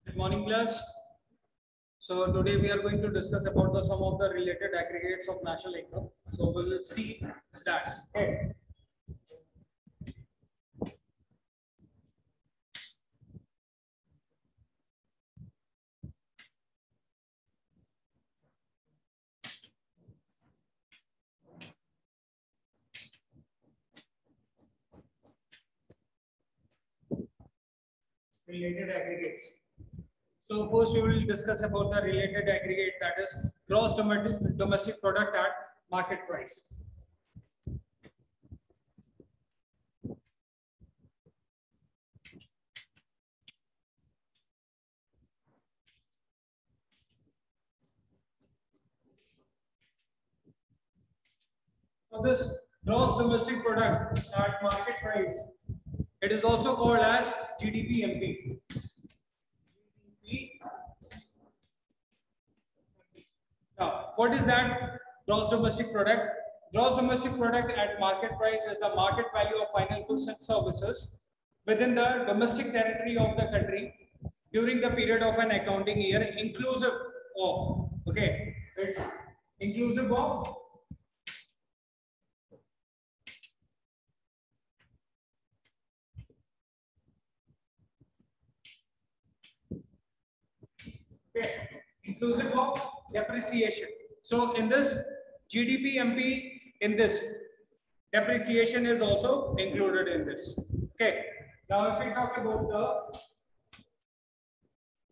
Good morning, class. So today we are going to discuss about some of the related aggregates of national income. So we will see that. Okay. Related aggregates. So first we will discuss about the related aggregate, that is gross domestic product at market price. So this gross domestic product at market price, it is also called as GDP-MP. Now, what is that gross domestic product? Gross domestic product at market price is the market value of final goods and services within the domestic territory of the country during the period of an accounting year, inclusive of, okay, it's inclusive of inclusive of depreciation. So in this GDP-MP, in this depreciation is also included in this. Okay. Now, if we talk about the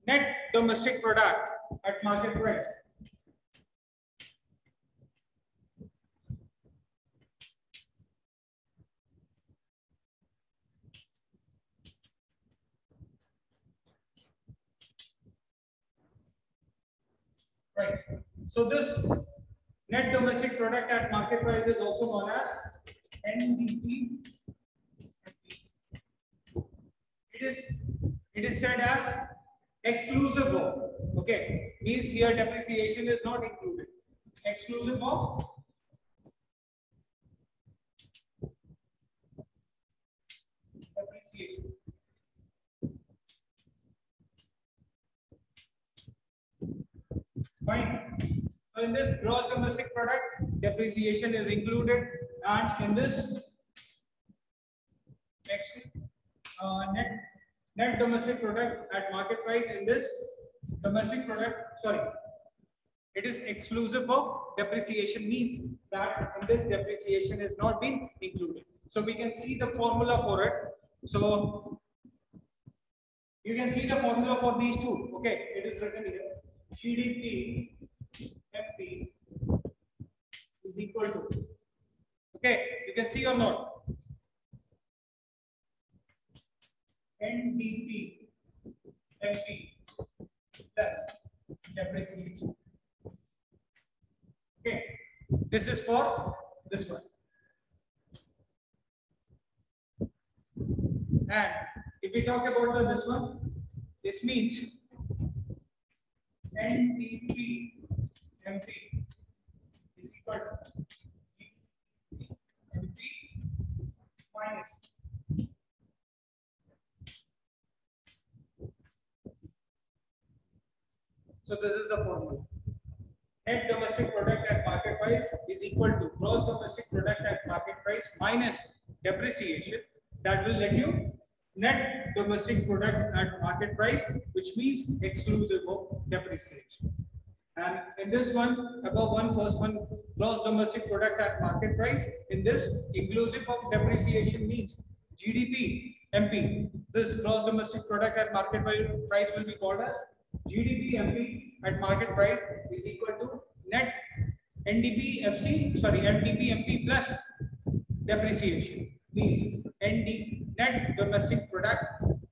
net domestic product at market price, right. So this net domestic product at market price is also known as NDP. It is said as exclusive of. Okay, means here depreciation is not included. Exclusive of depreciation. Fine. So in this gross domestic product, depreciation is included, and in this next net domestic product at market price, in this domestic product, sorry, it is exclusive of depreciation, means that in this depreciation is not been included. So we can see the formula for it. So you can see the formula for these two. Okay, it is written here. GDP-MP is equal to, okay, you can see or not? NDP-MP plus depreciation. Okay, this is for this one. And if we talk about this one, this means NDP-MP is equal to GDP minus so this is the formula. Net domestic product at market price is equal to gross domestic product at market price minus depreciation. That will let you net domestic product at market price, which means exclusive of depreciation. And in this one, above one, first one, gross domestic product at market price, in this inclusive of depreciation means GDP-MP. This gross domestic product at market price will be called as GDP-MP at market price is equal to net NDP-MP plus depreciation, means net domestic product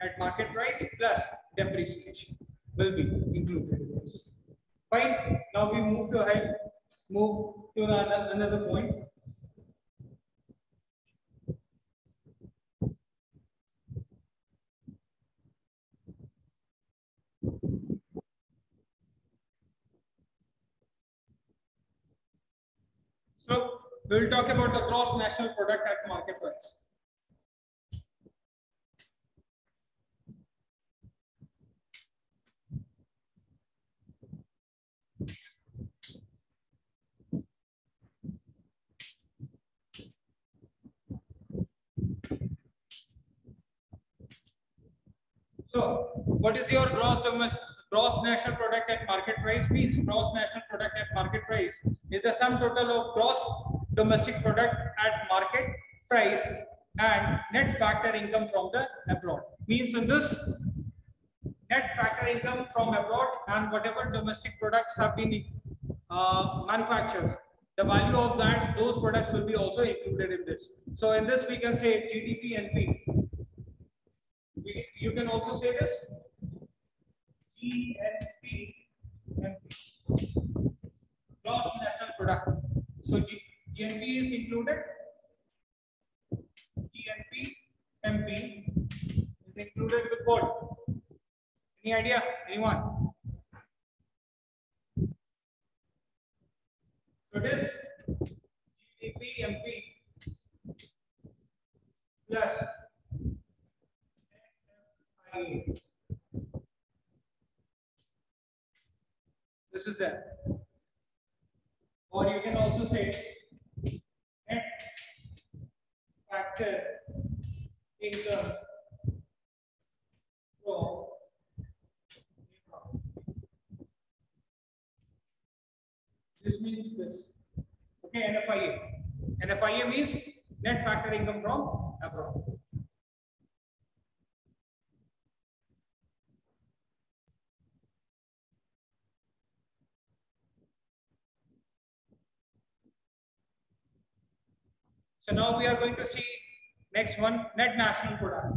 at market price plus depreciation will be included in this. Fine. Now we move to another point. So we will talk about the gross national product at market price. So what is your gross national product at market price? Means gross national product at market price is the sum total of gross domestic product at market price and net factor income from the abroad. Means in this, net factor income from abroad and whatever domestic products have been manufactured, the value of that, those products will be also included in this. So in this we can say GDP NP. You can also say this GNP, gross national product. So GNP is included. GNP MP is included with what? Any idea? Anyone? So it is GDP MP plus NFIA. This is there. Or you can also say net factor income from this means this. Okay, NFIA. NFIA means net factor income from abroad. So now we are going to see next one, net national product.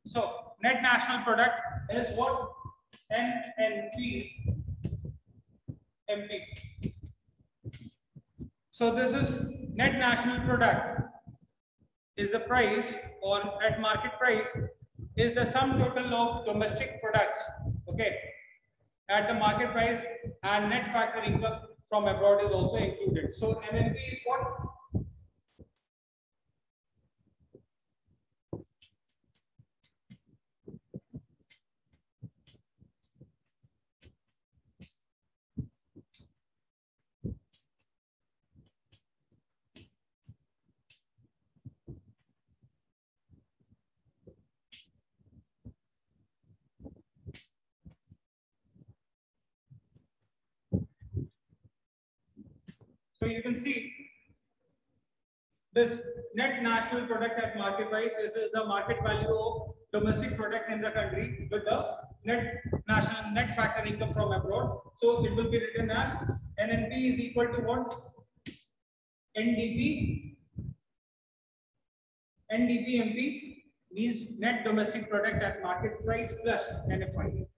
So net national product is what? NNP MP. So this is net national product is the price, or at market price is the sum total of domestic products, okay, at the market price, and net factor income from abroad is also included. So NNP is what? So you can see this net national product at market price, it is the market value of domestic product in the country with the net factor income from abroad. So it will be written as NNP is equal to what? NDP. NDP MP means net domestic product at market price plus NFIA.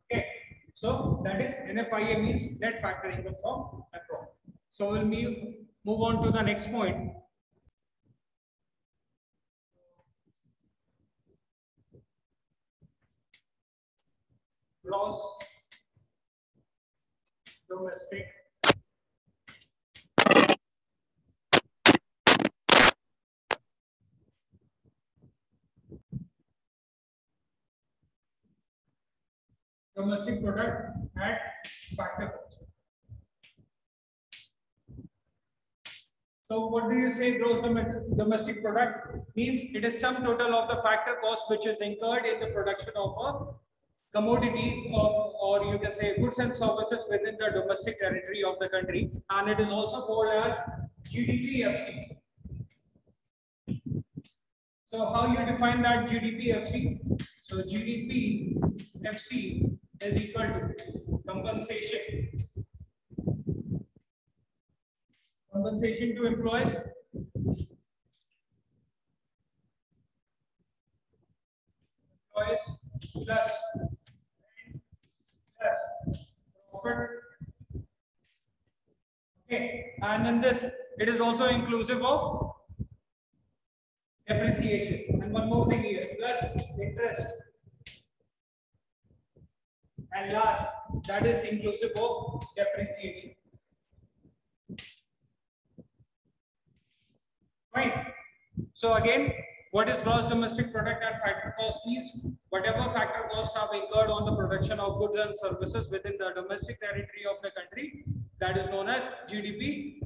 Okay. So that is NFIA means net factor income from abroad. So we'll move on to the next point. Gross domestic product at factor cost. So what do you say gross domestic product means? It is sum total of the factor cost which is incurred in the production of a commodity or you can say goods and services within the domestic territory of the country, and it is also called as GDP FC. So how you define that GDP FC? So GDP FC is equal to compensation to employees plus profit. Okay, and in this it is also inclusive of depreciation, and one more thing here, plus interest, and last, that is inclusive of depreciation. Right. So again, what is gross domestic product at factor cost means whatever factor costs have incurred on the production of goods and services within the domestic territory of the country, that is known as GDP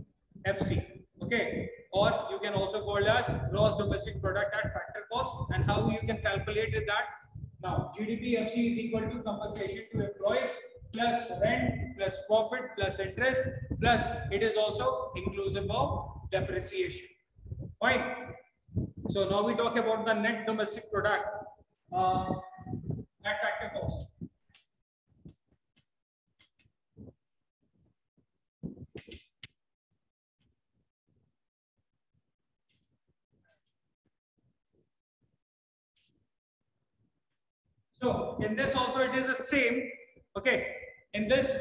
FC. Okay, or you can also call it as gross domestic product at factor cost. And how you can calculate it that now GDP FC is equal to compensation to employees plus rent plus profit plus interest plus it is also inclusive of depreciation. Fine. So now we talk about the net domestic product at factor cost. So in this also it is the same. Okay. In this,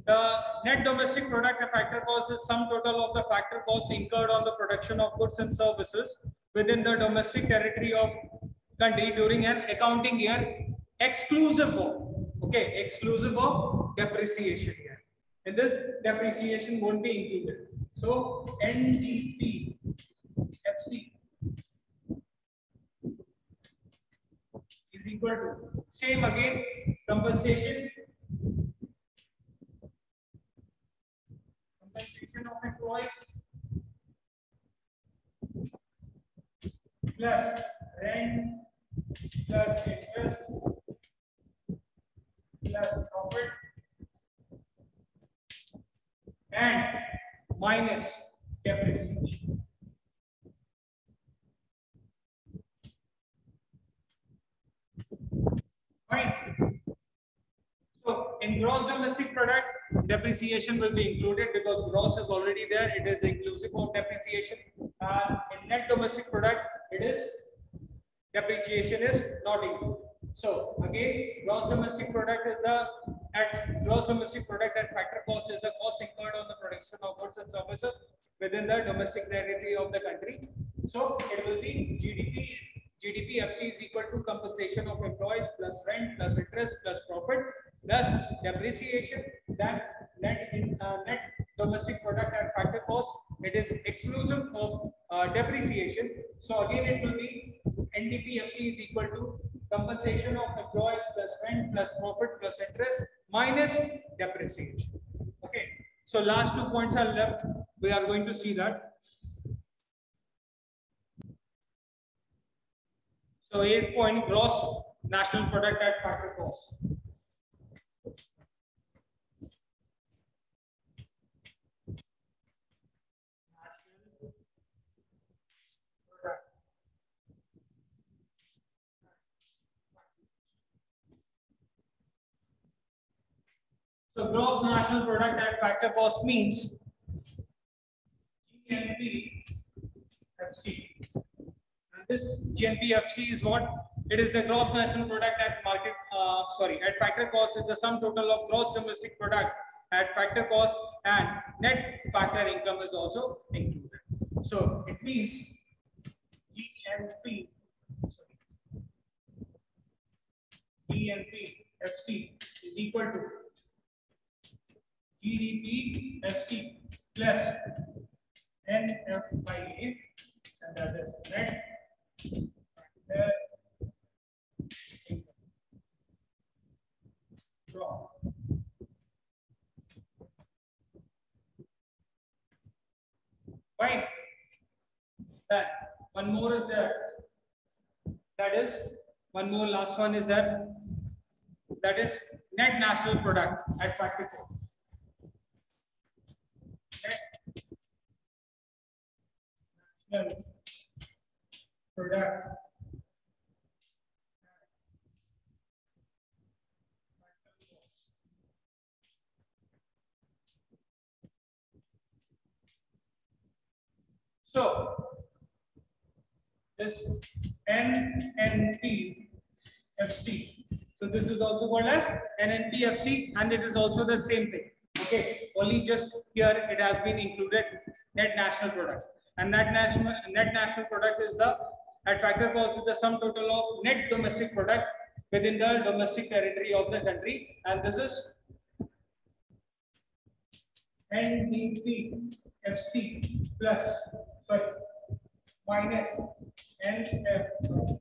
the net domestic product at factor cost is sum total of the factor costs incurred on the production of goods and services within the domestic territory of country during an accounting year, exclusive of, okay, exclusive of depreciation year. In this, depreciation won't be included. So NDP FC is equal to same again compensation of employees plus rent plus interest plus profit and minus depreciation. Right. So in gross domestic product, depreciation will be included because gross is already there. It is inclusive of depreciation. In net domestic product, it is depreciation is not included. So again, gross domestic product is the gross domestic product at factor cost is the cost incurred on the production of goods and services within the domestic territory of the country. So it will be GDP FC is equal to compensation of employees plus rent plus interest plus profit plus depreciation. Then net domestic product at factor cost, it is exclusive of depreciation. So again it will be NDP FC is equal to compensation of employees plus rent plus profit plus interest minus depreciation. Okay, so last 2 points are left. We are going to see that. So 8 point gross national product at factor cost. So gross national product at factor cost means GNP FC. And this GNP FC is what? It is the gross national product at at factor cost is the sum total of gross domestic product at factor cost and net factor income is also included. So it means GNP FC is equal to GDP FC plus NFIA, and that is net factor income. Fine. That one more is there. That is one more last one is there. That is net national product at factor cost. Net national product. So this NNP FC. So this is also called as NNP FC, and it is also the same thing. Okay, only just here it has been included net national product, and net national product is the at factor cost is the sum total of net domestic product within the domestic territory of the country, and this is NDP FC plus minus NFI.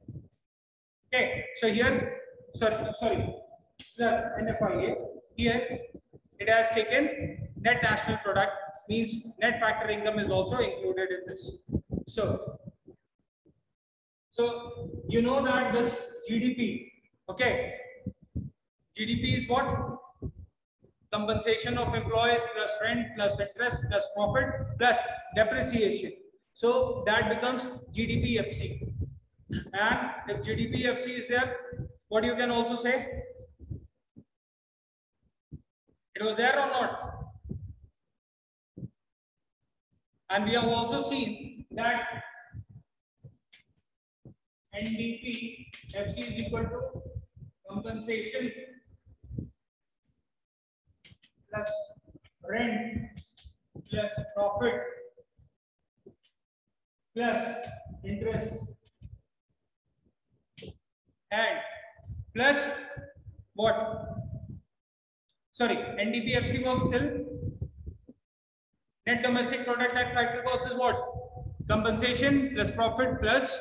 Okay, so here, sorry, plus NFIA. Here it has taken net national product, means net factor income is also included in this. So you know that this GDP, okay, GDP is what? Compensation of employees plus rent plus interest plus profit plus depreciation. So that becomes GDP FC. And if GDP FC is there, what you can also say? It was there or not? And we have also seen that NDP FC is equal to compensation plus rent plus profit plus interest and plus what? Sorry, NDPFC was still net domestic product at factory cost is what? Compensation plus profit plus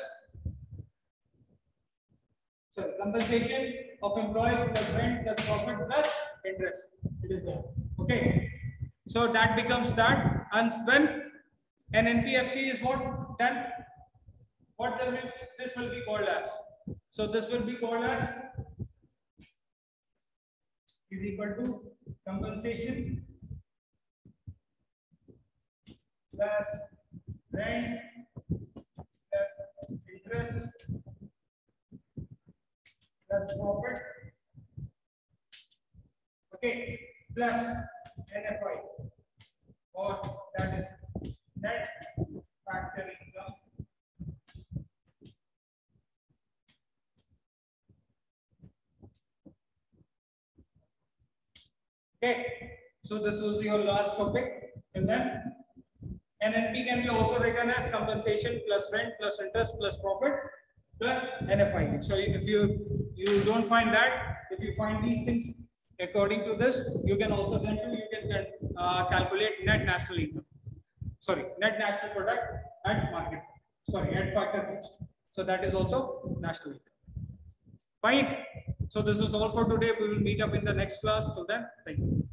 compensation of employees plus rent plus profit plus interest. It is there. Okay. So that becomes that. And when an NPFC is what? Then what this will be called as? So this will be called as is equal to compensation plus rent plus interest plus profit, okay, plus NFI, or that is net factor income okay. So this was your last topic, and then NNP can be also written as compensation plus rent plus interest plus profit plus NFI. So if you don't find that, if you find these things according to this, you can also then calculate net national income. Sorry, net national product at market. Sorry, at factor cost. So that is also national income. Fine. So this is all for today. We will meet up in the next class. Till then, thank you.